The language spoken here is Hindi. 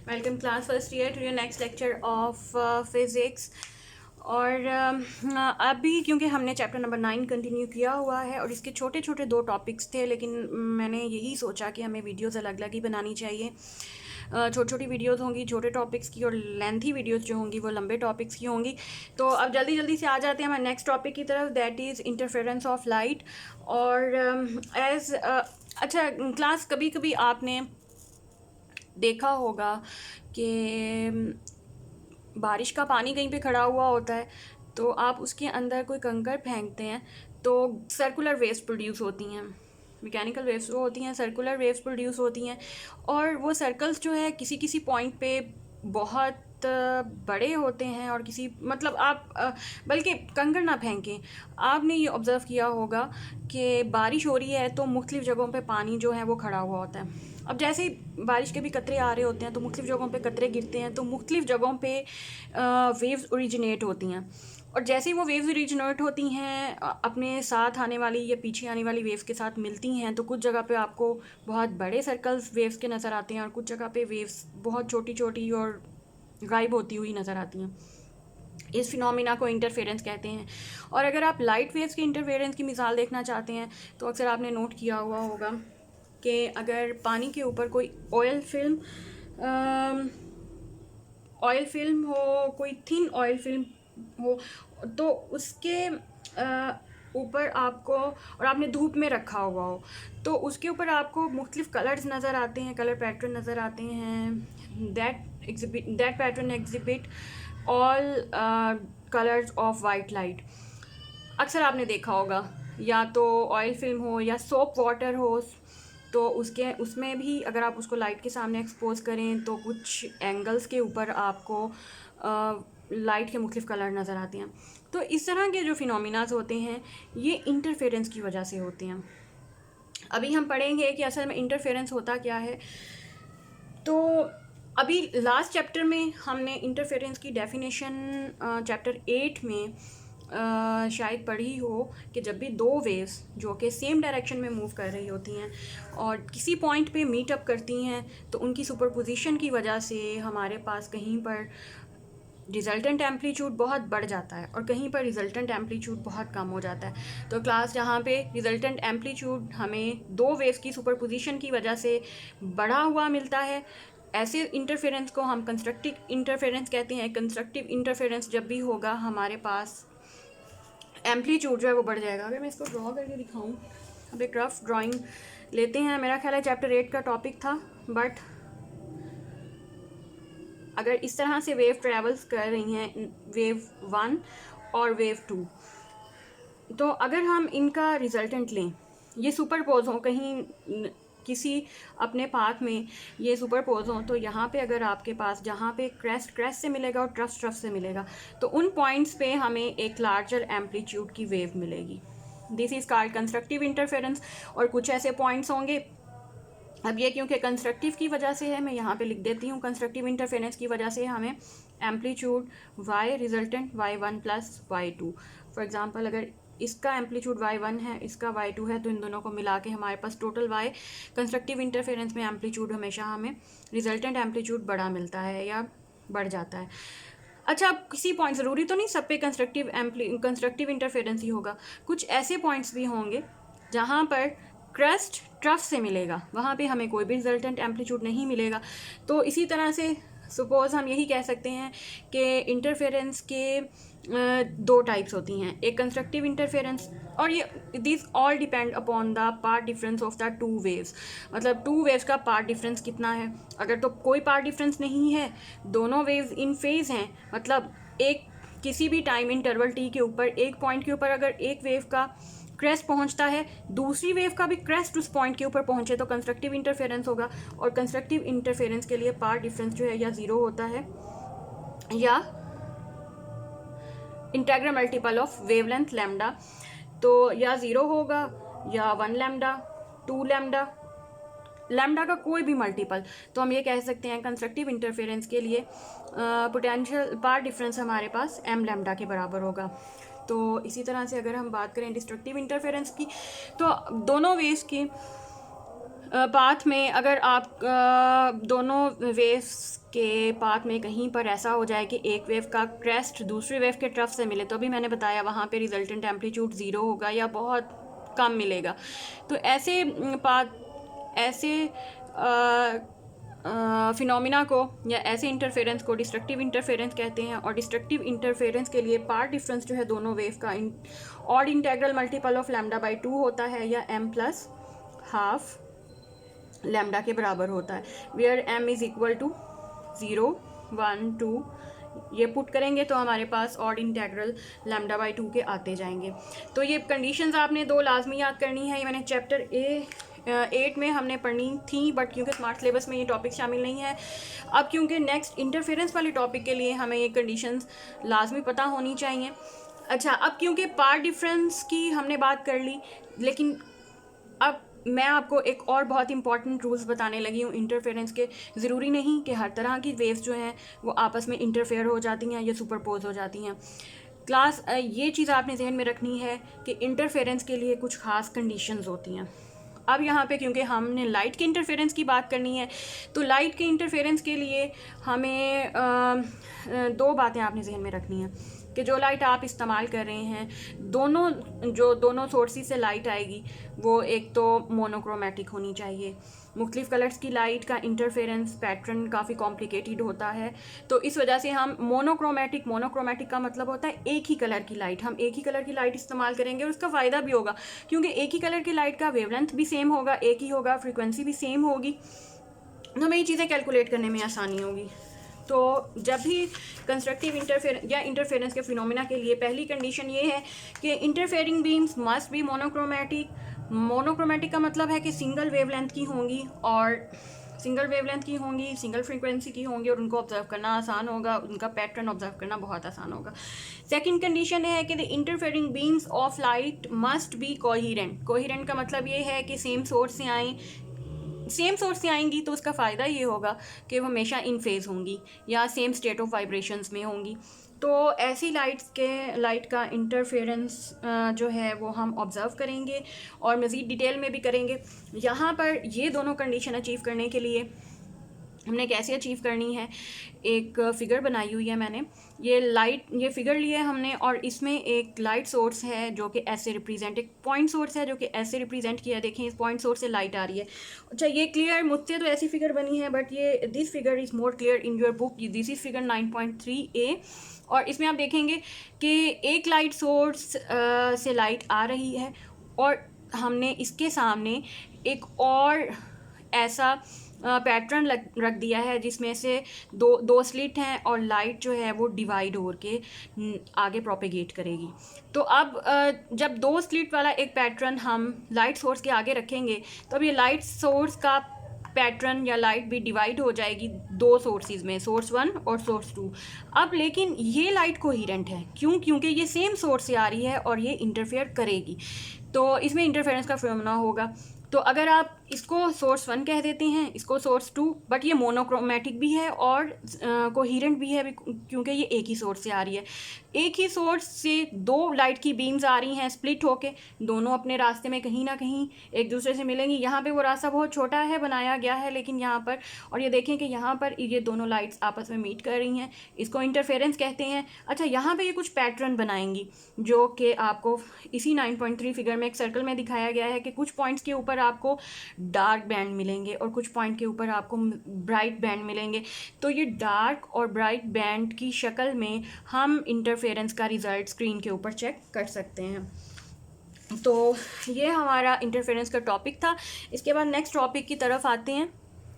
Welcome class first year to your next lecture of physics. और अभी क्योंकि हमने चैप्टर नंबर 9 कंटिन्यू किया हुआ है और इसके छोटे छोटे 2 टॉपिक्स थे, लेकिन मैंने यही सोचा कि हमें वीडियोस अलग अलग ही बनानी चाहिए। छोटी छोटी वीडियोस होंगी छोटे टॉपिक्स की और लेंथी वीडियोस जो होंगी वो लंबे टॉपिक्स की होंगी। तो अब जल्दी जल्दी से आ जाते हैं हमारे नेक्स्ट टॉपिक की तरफ, that is interference of light. और अच्छा क्लास, कभी कभी आपने देखा होगा कि बारिश का पानी कहीं पे खड़ा हुआ होता है, तो आप उसके अंदर कोई कंकड़ फेंकते हैं तो सर्कुलर वेव्स प्रोड्यूस होती हैं। मैकेनिकल वेव्स वो होती हैं, सर्कुलर वेव्स प्रोड्यूस होती हैं। और वो सर्कल्स जो है किसी किसी पॉइंट पे बहुत बड़े होते हैं और किसी मतलब आप बल्कि कंकड़ ना फेंकें, आपने ये ऑब्ज़र्व किया होगा कि बारिश हो रही है तो मुख्तलिफ़ जगहों पे पानी जो है वो खड़ा हुआ होता है। अब जैसे ही बारिश के भी कतरे आ रहे होते हैं तो मुख्तलिफ़ जगहों पे कतरे गिरते हैं, तो मुख्तलिफ़ जगहों पे वेव्स ओरिजिनेट होती हैं। और जैसे ही वो वेव्स ओरिजिनेट होती हैं अपने साथ आने वाली या पीछे आने वाली वेव्स के साथ मिलती हैं, तो कुछ जगह पे आपको बहुत बड़े सर्कल्स वेव्स के नज़र आते हैं और कुछ जगह पे वेव्स बहुत छोटी छोटी और गायब होती हुई नज़र आती हैं। इस फिनोमिना को इंटरफेरेंस कहते हैं। और अगर आप लाइट वेव्स के इंटरफेरेंस की मिसाल देखना चाहते हैं तो अक्सर आपने नोट किया हुआ होगा कि अगर पानी के ऊपर कोई ऑयल फिल्म हो, कोई थिन ऑयल फिल्म हो, तो उसके ऊपर आपको, और आपने धूप में रखा हुआ हो, तो उसके ऊपर आपको मुख्तलिफ कलर्स नज़र आते हैं, कलर पैटर्न नज़र आते हैं। That pattern exhibit all colours of white light. अक्सर आपने देखा होगा, या तो ऑयल फिल्म हो या सोप वाटर हो, तो उसमें भी अगर आप उसको लाइट के सामने एक्सपोज करें तो कुछ एंगल्स के ऊपर आपको लाइट के मुख्तलिफ कलर नज़र आते हैं। तो इस तरह के जो फिनोमिनाज होते हैं ये इंटरफेरेंस की वजह से होते हैं। अभी हम पढ़ेंगे कि असल में इंटरफेरेंस होता क्या है। तो अभी लास्ट चैप्टर में हमने इंटरफेरेंस की डेफिनेशन चैप्टर 8 में शायद पढ़ी हो कि जब भी 2 वेव्स जो कि सेम डायरेक्शन में मूव कर रही होती हैं और किसी पॉइंट पे मीट अप करती हैं, तो उनकी सुपरपोजिशन की वजह से हमारे पास कहीं पर रिजल्टेंट एम्पलीट्यूड बहुत बढ़ जाता है और कहीं पर रिजल्टेंट एम्पलीट्यूड बहुत कम हो जाता है। तो क्लास जहाँ पे रिजल्टेंट एम्पलीट्यूड हमें 2 वेव्स की सुपरपोजिशन की वजह से बढ़ा हुआ मिलता है, ऐसे इंटरफेरेंस को हम कंस्ट्रक्टिव इंटरफेरेंस कहते हैं। कंस्ट्रक्टिव इंटरफेरेंस जब भी होगा हमारे पास एम्पलीट्यूड जो है वो बढ़ जाएगा। अगर मैं इसको ड्रॉ करके दिखाऊं, अब एक रफ ड्राइंग लेते हैं। मेरा ख्याल है चैप्टर 8 का टॉपिक था, बट अगर इस तरह से वेव ट्रेवल्स कर रही हैं, वेव 1 और वेव 2, तो अगर हम इनका रिजल्टेंट लें, ये सुपरपोज हों कहीं किसी अपने पाथ में, ये सुपरपोज हों, तो यहाँ पे अगर आपके पास जहाँ पे क्रेस्ट से मिलेगा और ट्रफ से मिलेगा, तो उन पॉइंट्स पे हमें एक लार्जर एम्पलीट्यूड की वेव मिलेगी। This is called constructive interference. और कुछ ऐसे पॉइंट्स होंगे, अब ये क्योंकि कंस्ट्रक्टिव की वजह से है, मैं यहाँ पे लिख देती हूँ, कंस्ट्रक्टिव इंटरफेरेंस की वजह से हमें amplitude y resultant y1 plus y2। For example अगर इसका एम्पलीट्यूड y1 है, इसका y2 है, तो इन दोनों को मिला के हमारे पास टोटल y, कंस्ट्रक्टिव इंटरफेरेंस में एम्पलीट्यूड हमेशा हमें रिजल्टेंट एम्पलीट्यूड बड़ा मिलता है या बढ़ जाता है। अच्छा, अब किसी पॉइंट, ज़रूरी तो नहीं सब पे कंस्ट्रक्टिव इंटरफेरेंस ही होगा, कुछ ऐसे पॉइंट्स भी होंगे जहाँ पर क्रस्ट ट्रफ से मिलेगा, वहाँ पे हमें कोई भी रिजल्टेंट एम्पलीट्यूड नहीं मिलेगा। तो इसी तरह से सपोज़ हम यही कह सकते हैं कि इंटरफेरेंस के 2 टाइप्स होती हैं, एक कंस्ट्रक्टिव इंटरफेरेंस, और ये this all depend upon the path difference of the 2 waves. मतलब 2 वेव्स का पार्ट डिफरेंस कितना है। अगर तो कोई पार्ट डिफरेंस नहीं है, दोनों वेव्स इन फेज़ हैं, मतलब एक किसी भी टाइम इंटरवल t के ऊपर एक पॉइंट के ऊपर अगर एक वेव का क्रेस्ट पहुंचता है, दूसरी वेव का भी क्रेस्ट उस पॉइंट के ऊपर पहुंचे, तो कंस्ट्रक्टिव इंटरफेरेंस होगा। और कंस्ट्रक्टिव इंटरफेरेंस के लिए पार्ट डिफरेंस जो है या 0 होता है या integral multiple of wavelength lambda, तो या 0 होगा या 1 लैम्डा, 2 लैम्डा, लैम्डा का कोई भी मल्टीपल। तो हम ये कह सकते हैं कंस्ट्रक्टिव इंटरफेरेंस के लिए पोटेंशियल पार्ट डिफरेंस हमारे पास m लैम्डा के बराबर होगा। तो इसी तरह से अगर हम बात करें डिस्ट्रक्टिव इंटरफेरेंस की, तो दोनों वेव्स की पाथ में अगर आप दोनों वेव्स के पाथ में कहीं पर ऐसा हो जाए कि एक वेव का क्रेस्ट दूसरी वेव के ट्रफ से मिले, तो भी मैंने बताया वहाँ पे रिजल्टेंट एम्पलीट्यूड ज़ीरो होगा या बहुत कम मिलेगा। तो ऐसे पाथ, ऐसे फिनोमिना को या ऐसे इंटरफेरेंस को डिस्ट्रक्टिव इंटरफेरेंस कहते हैं। और डिस्ट्रक्टिव इंटरफेरेंस के लिए पार्ट डिफरेंस जो है दोनों वेव का ऑड इंटेग्रल मल्टीपल ऑफ λ/2 होता है या m+12 लैम्डा के बराबर होता है, where m is equal to 0, 1, 2 ये पुट करेंगे तो हमारे पास ऑड इंटेग्रल λ/2 के आते जाएंगे। तो ये कंडीशंस आपने दो लाजमी याद करनी है। ये मैंने चैप्टर 8 में हमने पढ़नी थी, बट क्योंकि स्मार्ट सिलेबस में ये टॉपिक शामिल नहीं है। अब क्योंकि नेक्स्ट इंटरफेरेंस वाले टॉपिक के लिए हमें ये कंडीशंस लाजमी पता होनी चाहिए। अच्छा, अब क्योंकि पार्ट डिफरेंस की हमने बात कर ली, लेकिन अब मैं आपको एक और बहुत इंपॉर्टेंट रूल्स बताने लगी हूँ इंटरफेरेंस के। ज़रूरी नहीं कि हर तरह की वेव्स जो हैं वो आपस में इंटरफेयर हो जाती हैं या सुपरपोज हो जाती हैं। क्लास ये चीज़ आपने जहन में रखनी है कि इंटरफेरेंस के लिए कुछ ख़ास कंडीशंस होती हैं। अब यहाँ पे क्योंकि हमने लाइट के इंटरफेरेंस की बात करनी है, तो लाइट के इंटरफेरेंस के लिए हमें दो बातें आपने जहन में रखनी हैं कि जो लाइट आप इस्तेमाल कर रहे हैं, दोनों सोर्सेज से लाइट आएगी वो एक तो मोनोक्रोमेटिक होनी चाहिए। मुख्तलिफ़ कलर्स की लाइट का इंटरफेरेंस पैटर्न काफ़ी कॉम्प्लिकेटेड होता है, तो इस वजह से हम मोनोक्रोमेटिक का मतलब होता है एक ही कलर की लाइट, हम एक ही कलर की लाइट इस्तेमाल करेंगे और उसका फ़ायदा भी होगा क्योंकि एक ही कलर की लाइट का वेवलेंथ भी सेम होगा, एक ही होगा, फ्रीक्वेंसी भी सेम होगी, तो हमें ये चीज़ें कैलकुलेट करने में आसानी होगी। तो जब भी कंस्ट्रक्टिव इंटरफेरेंस के फिनोमिना के लिए पहली कंडीशन ये है कि interfering beams must be monochromatic. Monochromatic का मतलब है कि सिंगल वेवलेंथ की होंगी और सिंगल फ्रीक्वेंसी की होंगी और उनको ऑब्जर्व करना आसान होगा, उनका पैटर्न ऑब्जर्व करना बहुत आसान होगा। सेकंड कंडीशन है कि the interfering beams of light must be coherent. Coherent का मतलब ये है कि सेम सोर्स से आएंगी तो उसका फ़ायदा ये होगा कि वो हमेशा इन फेज़ होंगी या सेम स्टेट ऑफ वाइब्रेशंस में होंगी। तो ऐसी लाइट का इंटरफेरेंस जो है वो हम ऑब्ज़र्व करेंगे और मज़ीद डिटेल में भी करेंगे। यहाँ पर ये दोनों कंडीशन अचीव करने के लिए हमने कैसे अचीव करनी है, एक फ़िगर बनाई हुई है मैंने। ये फ़िगर लिया है हमने और इसमें एक लाइट सोर्स है जो कि ऐसे रिप्रेजेंट, एक पॉइंट सोर्स है जो कि ऐसे रिप्रेजेंट किया है। देखें इस पॉइंट सोर्स से लाइट आ रही है। अच्छा, ये क्लियर, मुझसे तो ऐसी फ़िगर बनी है, बट ये this figure is more clear in your book. This is figure 9.3a और इसमें आप देखेंगे कि एक लाइट सोर्स से लाइट आ रही है और हमने इसके सामने एक और ऐसा पैटर्न रख दिया है जिसमें से दो स्लिट हैं और लाइट जो है वो डिवाइड हो के आगे प्रोपेगेट करेगी। तो अब जब दो स्लिट वाला एक पैटर्न हम लाइट सोर्स के आगे रखेंगे तो अब ये लाइट सोर्स का पैटर्न या लाइट भी डिवाइड हो जाएगी दो सोर्सेज में, सोर्स 1 और सोर्स 2। अब लेकिन ये लाइट कोहेरेंट है, क्योंकि ये सेम सोर्स से आ रही है और ये इंटरफेयर करेगी, तो इसमें इंटरफेरेंस का फिनोमेना होगा। तो अगर आप इसको सोर्स 1 कह देते हैं, इसको सोर्स 2, बट ये मोनोक्रोमेटिक भी है और कोहेरेंट भी है क्योंकि ये एक ही सोर्स से आ रही है। एक ही सोर्स से दो लाइट की बीम्स आ रही हैं स्प्लिट होके, दोनों अपने रास्ते में कहीं ना कहीं एक दूसरे से मिलेंगी। यहाँ पे वो रास्ता बहुत छोटा है बनाया गया है, लेकिन यहाँ पर, और ये देखें कि यहाँ पर ये दोनों लाइट्स आपस में मीट कर रही हैं, इसको इंटरफेरेंस कहते हैं। अच्छा, यहाँ पे ये कुछ पैटर्न बनाएंगी जो कि आपको इसी 9.3 फिगर में एक सर्कल में दिखाया गया है कि कुछ पॉइंट्स के ऊपर आपको डार्क बैंड मिलेंगे और कुछ पॉइंट के ऊपर आपको ब्राइट बैंड मिलेंगे। तो ये डार्क और ब्राइट बैंड की शक्ल में हम इंटरफेरेंस का रिज़ल्ट स्क्रीन के ऊपर चेक कर सकते हैं। तो ये हमारा इंटरफेरेंस का टॉपिक था। इसके बाद नेक्स्ट टॉपिक की तरफ आते हैं।